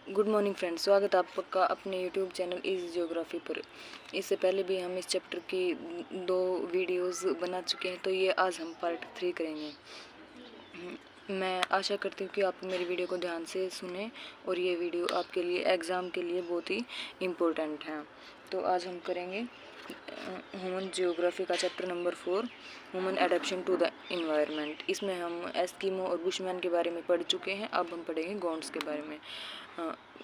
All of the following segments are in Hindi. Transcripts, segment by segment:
गुड मॉर्निंग फ्रेंड्स, स्वागत है आपका अपने यूट्यूब चैनल इजी ज्योग्राफी पर। इससे पहले भी हम इस चैप्टर की 2 वीडियोस बना चुके हैं, तो ये आज हम पार्ट 3 करेंगे। मैं आशा करती हूँ कि आप मेरी वीडियो को ध्यान से सुने और ये वीडियो आपके लिए एग्ज़ाम के लिए बहुत ही इम्पोर्टेंट है। तो आज हम करेंगे ह्यूमन जियोग्राफी का chapter number 4, human adaptation to the environment. इसमें हम एस्किमो और बुशमैन के बारे में पढ़ चुके हैं, अब हम पढ़ेंगे गोंड्स के बारे में।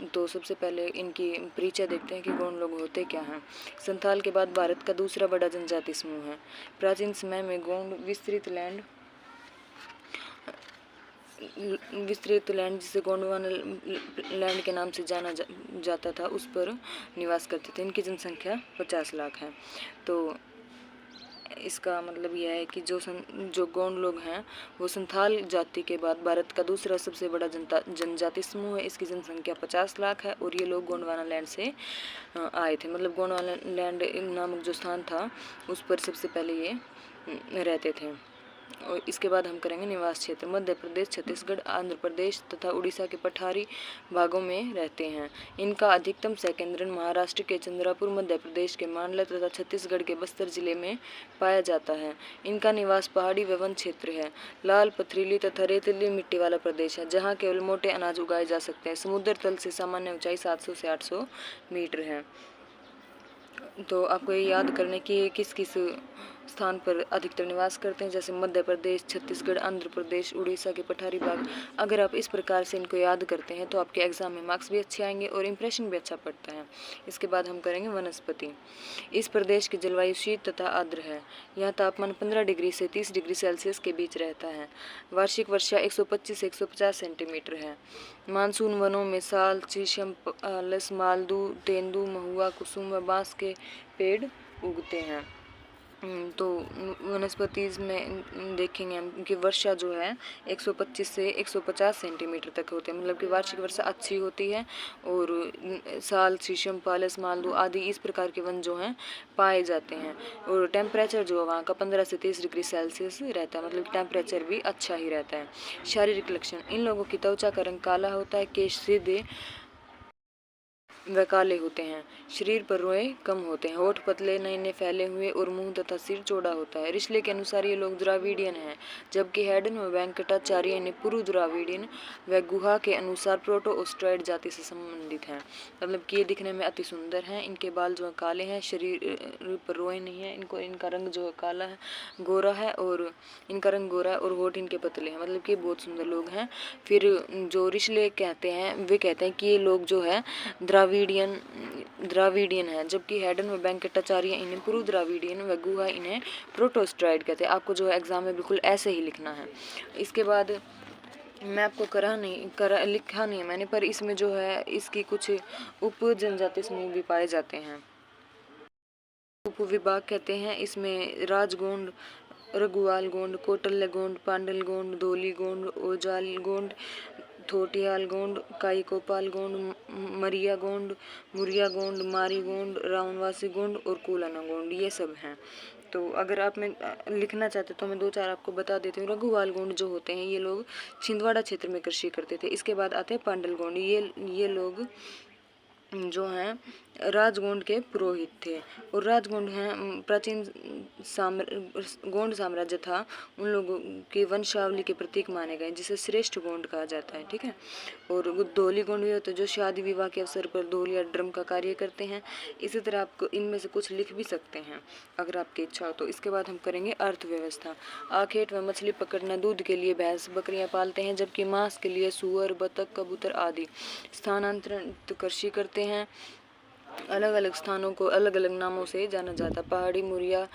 तो सबसे पहले इनकी परिचय देखते हैं कि गोंड लोग होते क्या हैं। संथाल के बाद भारत का दूसरा बड़ा जनजाति समूह है। प्राचीन समय में गोंड विस्तृत लैंड जिसे गोंडवाना लैंड के नाम से जाना जाता था, उस पर निवास करते थे। इनकी जनसंख्या 50 लाख है। तो इसका मतलब यह है कि जो गोंड लोग हैं वो संथाल जाति के बाद भारत का दूसरा सबसे बड़ा जनजाति समूह है। इसकी जनसंख्या 50 लाख है और ये लोग गोंडवाना लैंड से आए थे। मतलब गोंडवाना लैंड नामक जो स्थान था उस पर सबसे पहले ये रहते थे। और इसके बाद हम करेंगे निवास क्षेत्र। मध्य प्रदेश, छत्तीसगढ़, आंध्र प्रदेश तथा उड़ीसा के पठारी भागों में रहते हैं। इनका अधिकतम संकेंद्रण महाराष्ट्र के चंद्रपुर, मध्य प्रदेश के मांडला तथा छत्तीसगढ़ के बस्तर जिले में पाया जाता है। इनका निवास पहाड़ी व वन क्षेत्र है। लाल, पथरीली तथा रेतीली मिट्टी वाला प्रदेश है, जहाँ केवल मोटे अनाज उगाए जा सकते हैं। समुद्र तल से सामान्य ऊंचाई 700 से 800 मीटर है। तो आपको ये याद करने की किस किस स्थान पर अधिकतर निवास करते हैं, जैसे मध्य प्रदेश, छत्तीसगढ़, आंध्र प्रदेश, उड़ीसा के पठारी भाग। अगर आप इस प्रकार से इनको याद करते हैं तो आपके एग्जाम में मार्क्स भी अच्छे आएंगे और इम्प्रेशन भी अच्छा पड़ता है। इसके बाद हम करेंगे वनस्पति। इस प्रदेश की जलवायु शीत तथा आर्द्र है। यहाँ तापमान 15 डिग्री से 30 डिग्री सेल्सियस के बीच रहता है। वार्षिक वर्षा 125 से 150 सेंटीमीटर है। मानसून वनों में साल, शीशम, पलास, मालदू, तेंदू, महुआ, कुसुम व बांस के पेड़ उगते हैं। तो वनस्पतिज में देखेंगे हम कि वर्षा जो है 125 से 150 सेंटीमीटर तक होती है। मतलब कि वार्षिक वर्षा अच्छी होती है और साल, शीशम, पालस, मालदू आदि इस प्रकार के वन जो हैं पाए जाते हैं। और टेम्परेचर जो है वहाँ का 15 से 30 डिग्री सेल्सियस रहता है। मतलब कि टेम्परेचर भी अच्छा ही रहता है। शारीरिक लक्षण, इन लोगों की त्वचा का रंग काला होता है, केश सीधे व काले होते हैं। शरीर पर रोए कम होते हैं। होठ पतले, नयने फैले हुए और मुंह तथा सिर चौड़ा होता है। रिश्ले के अनुसार ये लोग द्राविडियन हैं, जबकि हैडन व वेंकटाचार्य ने पूर्व द्राविडियन व गुहा के अनुसार प्रोटो ऑस्ट्रॉइड जाति से संबंधित हैं। मतलब कि ये दिखने में अति सुंदर हैं। इनके बाल जो है काले हैं, शरीर पर रोए नहीं है, इनका रंग जो है काला है, गोरा है, और इनका रंग गोरा है और होठ इनके पतले हैं। मतलब कि बहुत सुंदर लोग हैं। फिर जो रिश्ले कहते हैं वे कहते हैं कि ये लोग जो है द्राविडियन है, जबकि हैडन व वेंकटाचार्य इन्हें पूर्व द्राविडियन व गुहा इन्हें प्रोटोस्ट्राइड कहते हैं। आपको जो है एग्जाम में बिल्कुल ऐसे ही लिखना है। इसके बाद मैं आपको लिखा नहीं है मैंने, पर इसमें जो है इसकी कुछ उप जनजाति समूह भी पाए जाते हैं। उप विभाग कहते हैं इसमें राजगोंड, रघुवाल गोंड, कोटल्य गोंड, पांडल गोंड, धोली गोंड, ओजाल गोंड, थोटियाल गोंड, काईकोपाल गोंड, मरिया गोंड, मुरिया गोंड, मारी गोंड, रावणवासी गोंड और कोलाना गोंड, ये सब हैं। तो अगर आप में लिखना चाहते तो मैं 2-4 आपको बता देती हूँ। रघुवाल गोंड जो होते हैं ये लोग छिंदवाड़ा क्षेत्र में कृषि करते थे। इसके बाद आते हैं पांडल गोंड। ये लोग जो हैं राजगोंड के पुरोहित थे और राजगोंड हैं प्राचीन गोंड साम्राज्य था, उन लोगों की वंशावली के प्रतीक माने गए, जिसे श्रेष्ठ गोंड कहा जाता है। ठीक है। और धोली गोंड भी होते हैं जो शादी विवाह के अवसर पर ढोल या ड्रम का कार्य करते हैं। इसी तरह आपको इनमें से कुछ लिख भी सकते हैं अगर आपकी इच्छा हो तो। इसके बाद हम करेंगे अर्थव्यवस्था। आखेट व मछली पकड़ना, दूध के लिए भैंस बकरियां पालते हैं, जबकि मांस के लिए सुअर, बतख, कबूतर आदि। स्थानांतरित कृषि करते हैं। अलग अलग स्थानों को अलग अलग नामों से जाना जाता है। पहाड़ी मुरिया,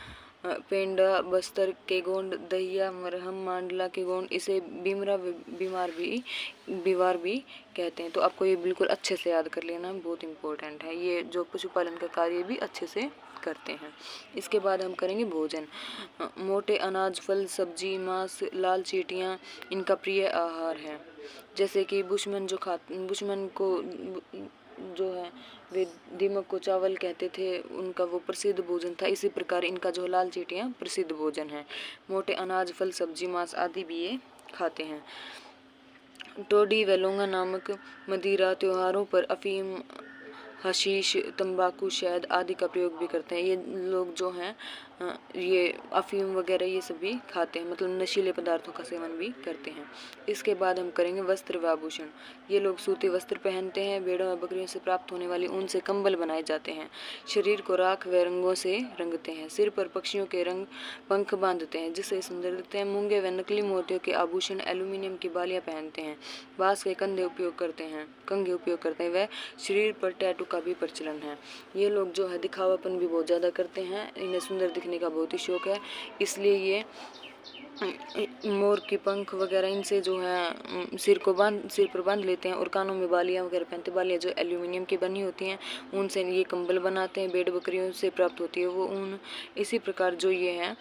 पेंडा, बस्तर के गोंड, दहिया, मरहम, मांडला के गोंड, इसे बीमरा बिवार भी कहते हैं। तो आपको ये बिल्कुल अच्छे से याद कर लेना, बहुत इंपॉर्टेंट है। ये जो पशुपालन का कार्य भी अच्छे से करते हैं। इसके बाद हम करेंगे भोजन। मोटे अनाज, फल, सब्जी, मांस, लाल चींटियाँ इनका प्रिय आहार है। जैसे कि बुशमन को जो है वे दीमक को चावल कहते थे, उनका वो प्रसिद्ध भोजन था। इसी प्रकार इनका जो लाल चींटियाँ प्रसिद्ध भोजन है। मोटे अनाज, फल, सब्जी, मांस आदि भी ये खाते हैं। टोडी व लौंगा नामक मदिरा त्योहारों पर अफीम, हशीश, तंबाकू, शहद आदि का प्रयोग भी करते हैं। ये लोग जो हैं ये अफीम वगैरह ये सभी खाते हैं, मतलब नशीले पदार्थों का सेवन भी करते हैं। इसके बाद हम करेंगे वस्त्र व आभूषण। ये लोग सूती वस्त्र पहनते हैं। भेड़ों व बकरियों से प्राप्त होने वाली ऊन से कंबल बनाए जाते हैं। शरीर को राख व रंगों से रंगते हैं। सिर पर पक्षियों के रंग पंख बांधते हैं जिससे सुंदर दिखते हैं। मूंगे व नकली मोतियों के आभूषण, एल्यूमिनियम की बालियां पहनते हैं। बांस के कंधे उपयोग करते हैं व शरीर पर टैटू का भी प्रचलन है। ये लोग जो है दिखावापन भी बहुत ज़्यादा करते हैं। इन्हें सुंदर दिखने का बहुत ही शौक है, इसलिए ये मोर की पंख वगैरह इनसे जो है सिर पर बांध लेते हैं और कानों में बालियां वगैरह पहनते हैं। बालियां जो एल्यूमिनियम की बनी होती हैं, उनसे ये कंबल बनाते हैं। भेड़ बकरियों से प्राप्त होती है वो ऊन। इसी प्रकार जो ये हैं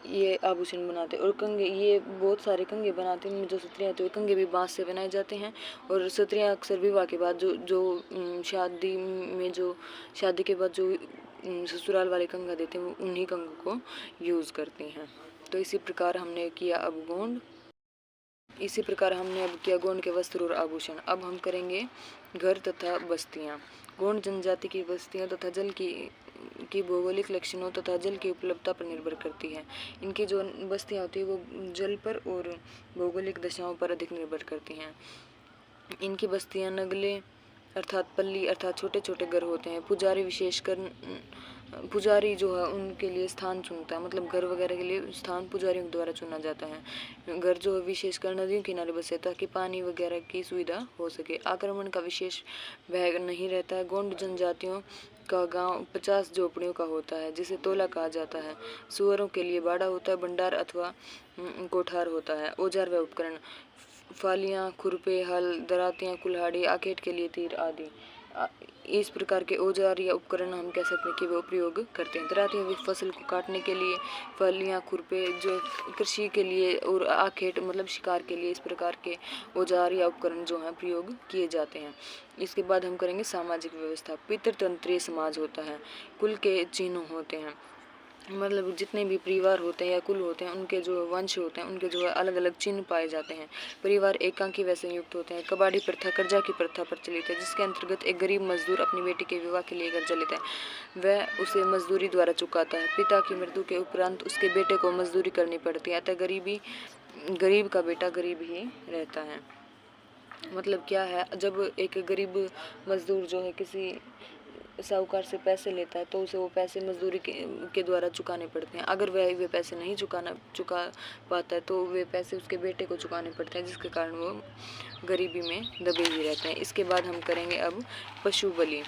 ये आभूषण बनाते हैं। और कंघे, ये बहुत सारे कंघे बनाते हैं। इनमें जो सत्रियाँ होती है कंघे भी बांस से बनाए जाते हैं। और सत्रियाँ अक्सर विवाह के बाद जो शादी के बाद जो ससुराल वाले कंघा देते हैं वो उन्हीं कंघों को यूज़ करते हैं। तो इसी प्रकार हमने किया अब गोंड के वस्त्र और आभूषण। अब हम करेंगे घर तथा बस्तियाँ। गोंड जनजाति की बस्तियाँ तथा जल की भौगोलिक लक्षणों तथा जल की उपलब्धता पर निर्भर करती है। इनकी जो बस्तियाँ होती है वो जल पर और भौगोलिक दशाओं पर अधिक निर्भर करती हैं। इनकी बस्तियाँ नगले अर्थात पल्ली अर्थात छोटे छोटे घर होते हैं। पुजारी जो है उनके लिए स्थान चुनता है, मतलब घर वगैरह के लिए स्थान पुजारियों द्वारा चुना जाता है। घर जो है विशेषकर नदियों किनारे बसे ताकि पानी वगैरह की सुविधा हो सके। आक्रमण का विशेष भय नहीं रहता है। गोंड जनजातियों का गांव 50 झोपड़ियों का होता है जिसे तोला कहा जाता है। सुअरों के लिए बाड़ा होता है, भंडार अथवा कोठार होता है। औजार व उपकरण, फालियाँ, खुरपे, हल, दरातियाँ, कुल्हाड़ी, आखेट के लिए तीर आदि। इस प्रकार के औजार या उपकरण हम कह सकते हैं कि वो प्रयोग करते हैं। दरातियाँ फसल को काटने के लिए, फलियाँ, खुरपे जो कृषि के लिए और आखेट मतलब शिकार के लिए, इस प्रकार के औजार या उपकरण जो हैं प्रयोग किए जाते हैं। इसके बाद हम करेंगे सामाजिक व्यवस्था। पितृतंत्रीय समाज होता है। कुल के चिन्ह होते हैं, मतलब जितने भी परिवार होते हैं या कुल होते हैं उनके जो वंश होते हैं उनके जो है अलग अलग चिन्ह पाए जाते हैं। परिवार एकांकी व संयुक्त होते हैं। कबाड़ी प्रथा कर्जा की प्रथा प्रचलित है जिसके अंतर्गत एक गरीब मजदूर अपनी बेटी के विवाह के लिए कर्जा लेता है, वह उसे मजदूरी द्वारा चुकाता है। पिता की मृत्यु के उपरांत उसके बेटे को मजदूरी करनी पड़ती है, अतः गरीब का बेटा गरीब ही रहता है। मतलब क्या है, जब एक गरीब मजदूर जो है किसी साहूकार से पैसे लेता है तो उसे वो पैसे मजदूरी के द्वारा चुकाने पड़ते हैं। अगर वह वे पैसे नहीं चुका पाता है तो वे पैसे उसके बेटे को चुकाने पड़ते हैं, जिसके कारण वो गरीबी में दबे ही रहते हैं। इसके बाद हम करेंगे अब पशु बलि।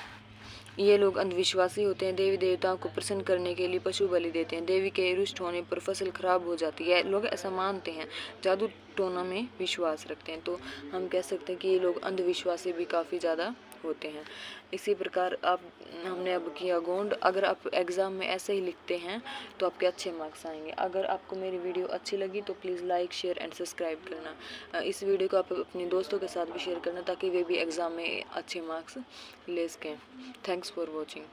ये लोग अंधविश्वासी होते हैं। देवी देवताओं को प्रसन्न करने के लिए पशु बलि देते हैं। देवी के रुष्ट होने पर फसल खराब हो जाती है, लोग ऐसा मानते हैं। जादू टोना में विश्वास रखते हैं, तो हम कह सकते हैं कि ये लोग अंधविश्वासी भी काफ़ी ज़्यादा होते हैं। इसी प्रकार हमने अब किया गोंड। अगर आप एग्ज़ाम में ऐसे ही लिखते हैं तो आपके अच्छे मार्क्स आएंगे। अगर आपको मेरी वीडियो अच्छी लगी तो please like, share and subscribe करना। इस वीडियो को आप अपने दोस्तों के साथ भी शेयर करना ताकि वे भी एग्ज़ाम में अच्छे मार्क्स ले सकें। Thanks for watching.